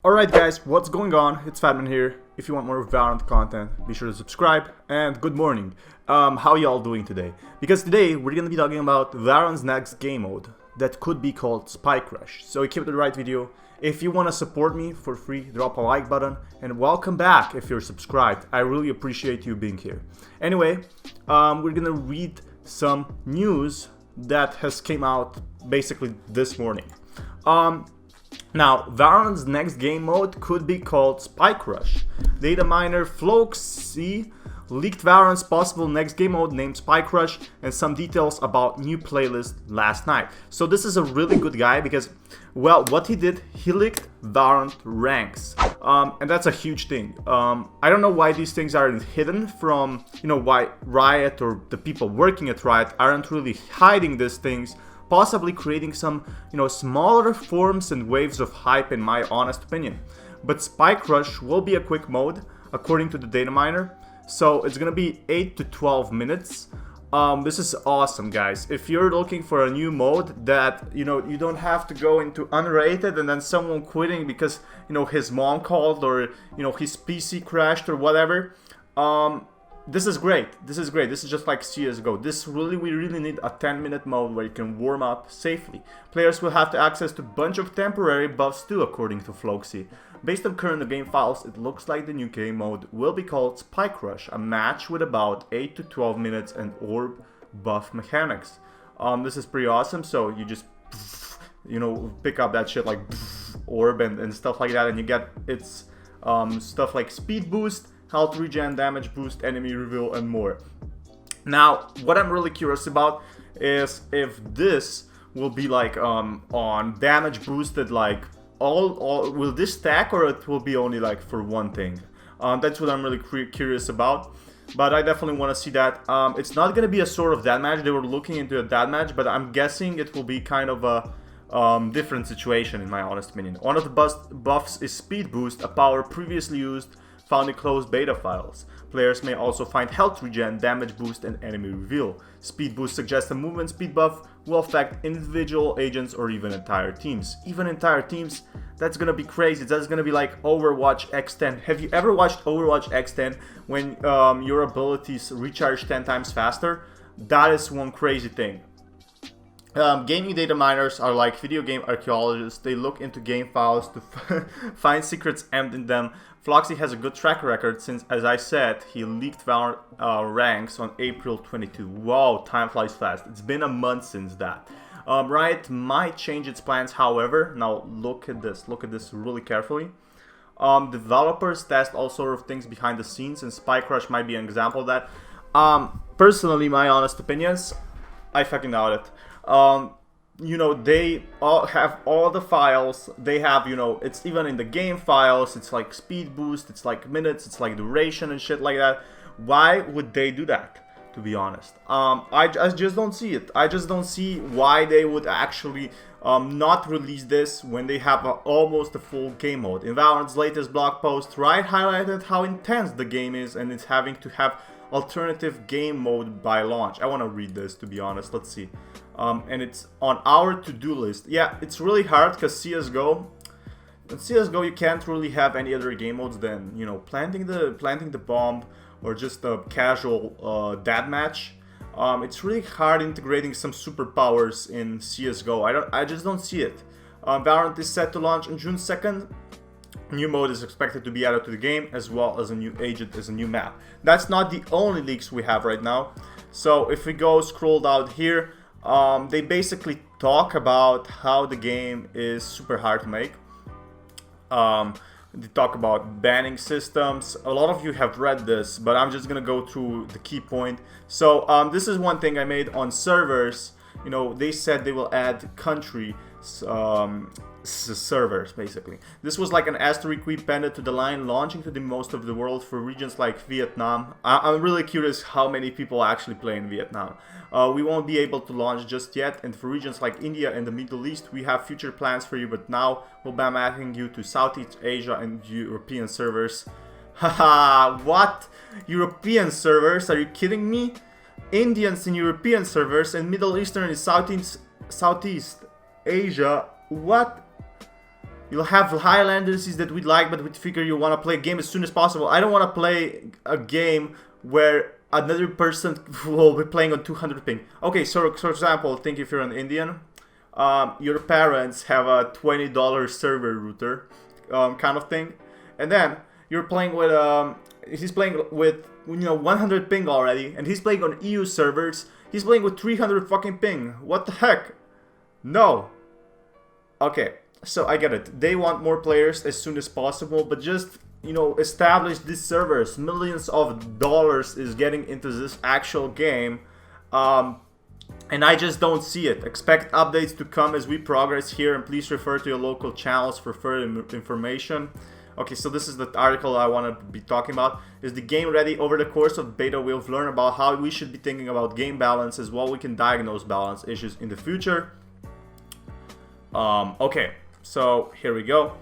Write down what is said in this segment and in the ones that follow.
Alright guys, what's going on? It's Fatman here. If you want more Valorant content, be sure to subscribe, and good morning. How y'all doing today? Because today we're gonna be talking about Valorant's next game mode that could be called Spike Rush. So keep the right video. If you wanna support me for free, drop a like button, and welcome back if you're subscribed. I really appreciate you being here. Anyway, we're gonna read some news that has came out basically this morning. Now, Valorant's next game mode could be called Spike Rush. Data miner Floxy leaked Valorant's possible next game mode named Spike Rush and some details about new playlist last night. So this is a really good guy because, well, what he did, he leaked Valorant ranks. And that's a huge thing. I don't know why these things are hidden from, why Riot or the people working at Riot aren't really hiding these things, possibly creating some, smaller forms and waves of hype in my honest opinion. But Spike Rush will be a quick mode, according to the data miner. So it's gonna be 8 to 12 minutes. This is awesome, guys. If you're looking for a new mode that, you don't have to go into unrated and then someone quitting because, his mom called or, his PC crashed or whatever. This is great. This is great. This is just like CSGO. We really need a 10-minute mode where you can warm up safely. Players will have to access to a bunch of temporary buffs too, according to Floxy. Based on current game files, it looks like the new game mode will be called Spike Rush, a match with about 8 to 12 minutes and orb buff mechanics. This is pretty awesome. So you just, pick up that shit like orb and stuff like that, and you get its stuff like speed boost, health regen, damage boost, enemy reveal, and more. Now, what I'm really curious about is if this will be like on damage boosted, like all will this stack, or it will be only like for one thing? That's what I'm really curious about. But I definitely want to see that. It's not going to be a sort of deathmatch. They were looking into a deathmatch, but I'm guessing it will be kind of a different situation in my honest opinion. One of the buffs is speed boost, a power previously used found in closed beta files. Players may also find health regen, damage boost, and enemy reveal. Speed boost suggests a movement speed buff will affect individual agents or even entire teams. Even entire teams, that's gonna be crazy. That's gonna be like Overwatch X10. Have you ever watched Overwatch X10 when your abilities recharge 10 times faster? That is one crazy thing. Gaming data miners are like video game archaeologists. They look into game files to find secrets embedded in them. Floxy has a good track record since, as I said, he leaked Valorant ranks on April 22. Wow, time flies fast. It's been a month since that. Riot might change its plans, however. Now look at this really carefully. Developers test all sort of things behind the scenes, and Spike Rush might be an example of that. Personally, my honest opinions, I fucking doubt it. They all have all the files. They have, it's even in the game files. It's like speed boost, it's like minutes, it's like duration and shit like that. Why would they do that, to be honest? I just don't see it. I just don't see why they would actually not release this when they have almost a full game mode. In Valorant's latest blog post, Riot highlighted how intense the game is and it's having to have alternative game mode by launch. I want to read this, to be honest. Let's see. And it's on our to-do list. Yeah, it's really hard because CSGO you can't really have any other game modes than, planting the bomb or just a casual deathmatch. It's really hard integrating some superpowers in CSGO. I just don't see it. Valorant is set to launch on June 2nd. New mode is expected to be added to the game, as well as a new agent as a new map. That's not the only leaks we have right now. So if we go scroll down here, they basically talk about how the game is super hard to make. They talk about banning systems. A lot of you have read this, but I'm just gonna go through the key point. So this is one thing I made on servers. They said they will add country servers, basically. This was like an asterisk we appended to the line launching to the most of the world for regions like Vietnam. I'm really curious how many people actually play in Vietnam. We won't be able to launch just yet, and for regions like India and the Middle East, we have future plans for you, but now we'll be adding you to Southeast Asia and European servers. Haha, what? European servers? Are you kidding me? Indians in European servers and Middle Eastern in Southeast Asia? What? You'll have high latencies that we'd like, but we figure you want to play a game as soon as possible. I don't want to play a game where another person will be playing on 200 ping. Okay, so for example, think if you're an Indian, your parents have a $20 server router, kind of thing, and then you're playing with he's playing with 100 ping already, and he's playing on EU servers. He's playing with 300 fucking ping. What the heck? No. Okay. So I get it. They want more players as soon as possible, but just, establish these servers. Millions of dollars is getting into this actual game, and I just don't see it. Expect updates to come as we progress here, and please refer to your local channels for further information. Okay, so this is the article I want to be talking about. Is the game ready? Over the course of beta, we'll learn about how we should be thinking about game balance as well. We can diagnose balance issues in the future. Okay. So here we go.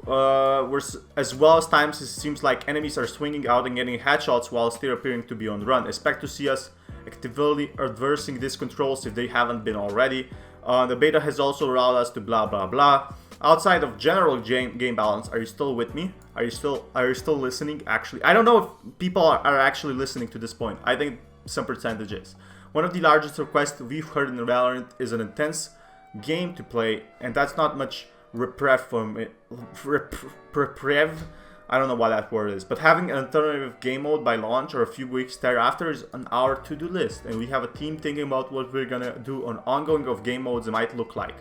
As well as times it seems like enemies are swinging out and getting headshots while still appearing to be on the run. Expect to see us actively reversing these controls if they haven't been already. The beta has also allowed us to blah blah blah. Outside of general game balance, are you still with me? Are you still listening? Actually, I don't know if people are actually listening to this point. I think some percentage is. One of the largest requests we've heard in Valorant is an intense game to play, and that's not much reprieve from it. I don't know what that word is, but having an alternative game mode by launch or a few weeks thereafter is on our to-do list, and we have a team thinking about what we're gonna do on ongoing of game modes might look like.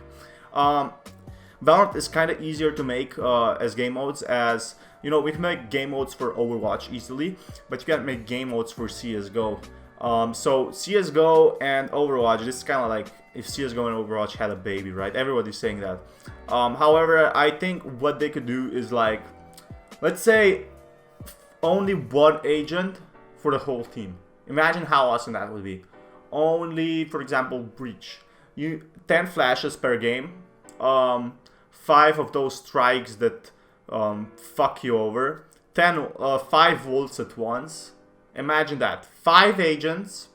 Valorant is kind of easier to make as game modes, as we can make game modes for Overwatch easily, but you can't make game modes for CSGO. So CSGO and Overwatch, this is kind of like if CSGO and Overwatch had a baby, right? Everybody's saying that. However, I think what they could do is like, let's say only one agent for the whole team. Imagine how awesome that would be. Only, for example, Breach. 10 flashes per game. 5 of those strikes that fuck you over. 5 volts at once. Imagine that. 5 agents.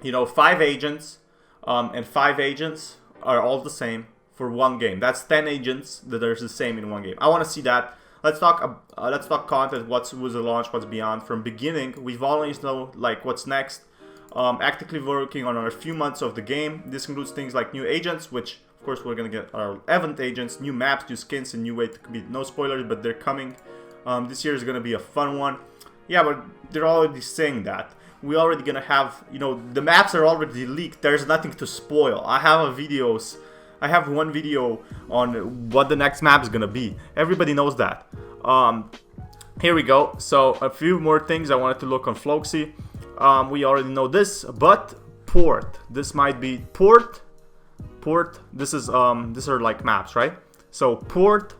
5 agents. And 5 agents are all the same for one game. That's 10 agents that are the same in one game. I want to see that. Let's talk content. What's the launch? What's beyond? From beginning, we've always know like what's next. Actively working on a few months of the game. This includes things like new agents, which of course we're gonna get our 11th agents, new maps, new skins, and new way to compete. No spoilers, but they're coming. This year is gonna be a fun one. Yeah, but they're already saying that. We already gonna have, the maps are already leaked. There's nothing to spoil. I have one video on what the next map is gonna be. Everybody knows that. Here we go. So a few more things I wanted to look on Floxy. We already know this, but port. This might be port. This is these are like maps, right? So port.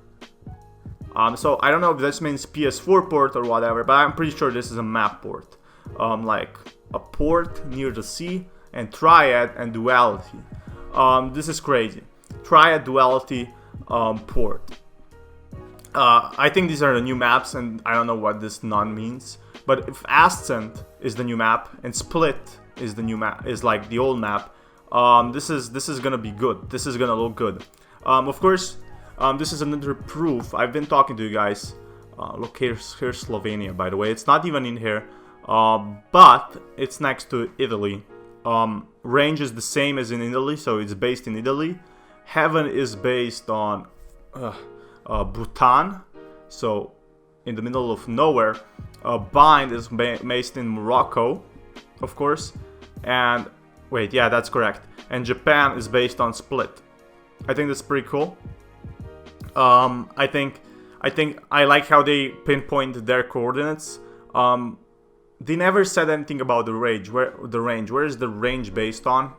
So I don't know if this means PS4 port or whatever, but I'm pretty sure this is a map port. Like a port near the sea, and Triad and Duality. This is crazy. Triad, Duality, port. I think these are the new maps, and I don't know what this none means. But if Ascent is the new map and Split is the new map, is like the old map, this is gonna be good. This is gonna look good. Of course, this is another proof. I've been talking to you guys. Look, here's Slovenia, by the way. It's not even in here, but it's next to Italy. Range is the same as in Italy, so it's based in Italy. Heaven is based on Bhutan, so in the middle of nowhere. Bind is based in Morocco, of course, and wait, yeah, that's correct. And Japan is based on Split. I think that's pretty cool. I think I like how they pinpoint their coordinates. They never said anything about the range. Where is the range based on?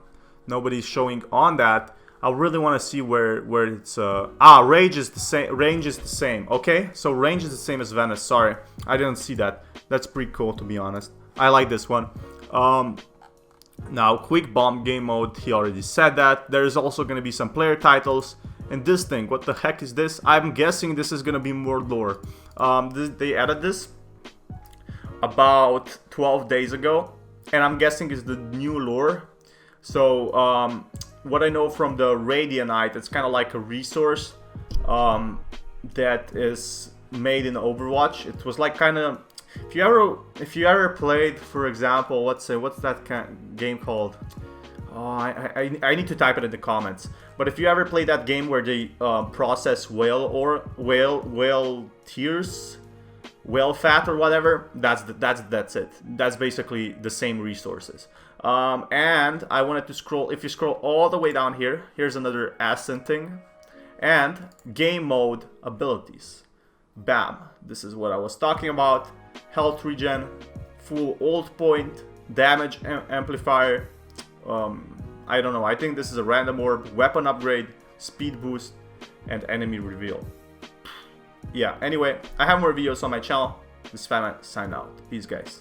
Nobody's showing on that. I really want to see where it's range is the same. Okay, so range is the same as Venice. Sorry, I didn't see that. That's pretty cool, to be honest. I like this one. Now, quick bomb game mode. He already said that. There's also gonna be some player titles. And this thing, what the heck is this? I'm guessing this is gonna be more lore. They added this about 12 days ago, and I'm guessing it's the new lore. So what I know from the Radianite, it's kind of like a resource that is made in Overwatch. It was like kind of, if you ever played, for example, let's say, what's that game called? Oh, I need to type it in the comments. But if you ever played that game where they process whale tears, whale fat or whatever, that's it. That's basically the same resources. And I wanted to scroll. If you scroll all the way down here, here's another ascent thing, and game mode abilities. Bam! This is what I was talking about. Health regen, full ult point, damage amplifier. I don't know. I think this is a random orb, weapon upgrade, speed boost, and enemy reveal. Yeah. Anyway, I have more videos on my channel. This is Fatman, sign out. Peace, guys.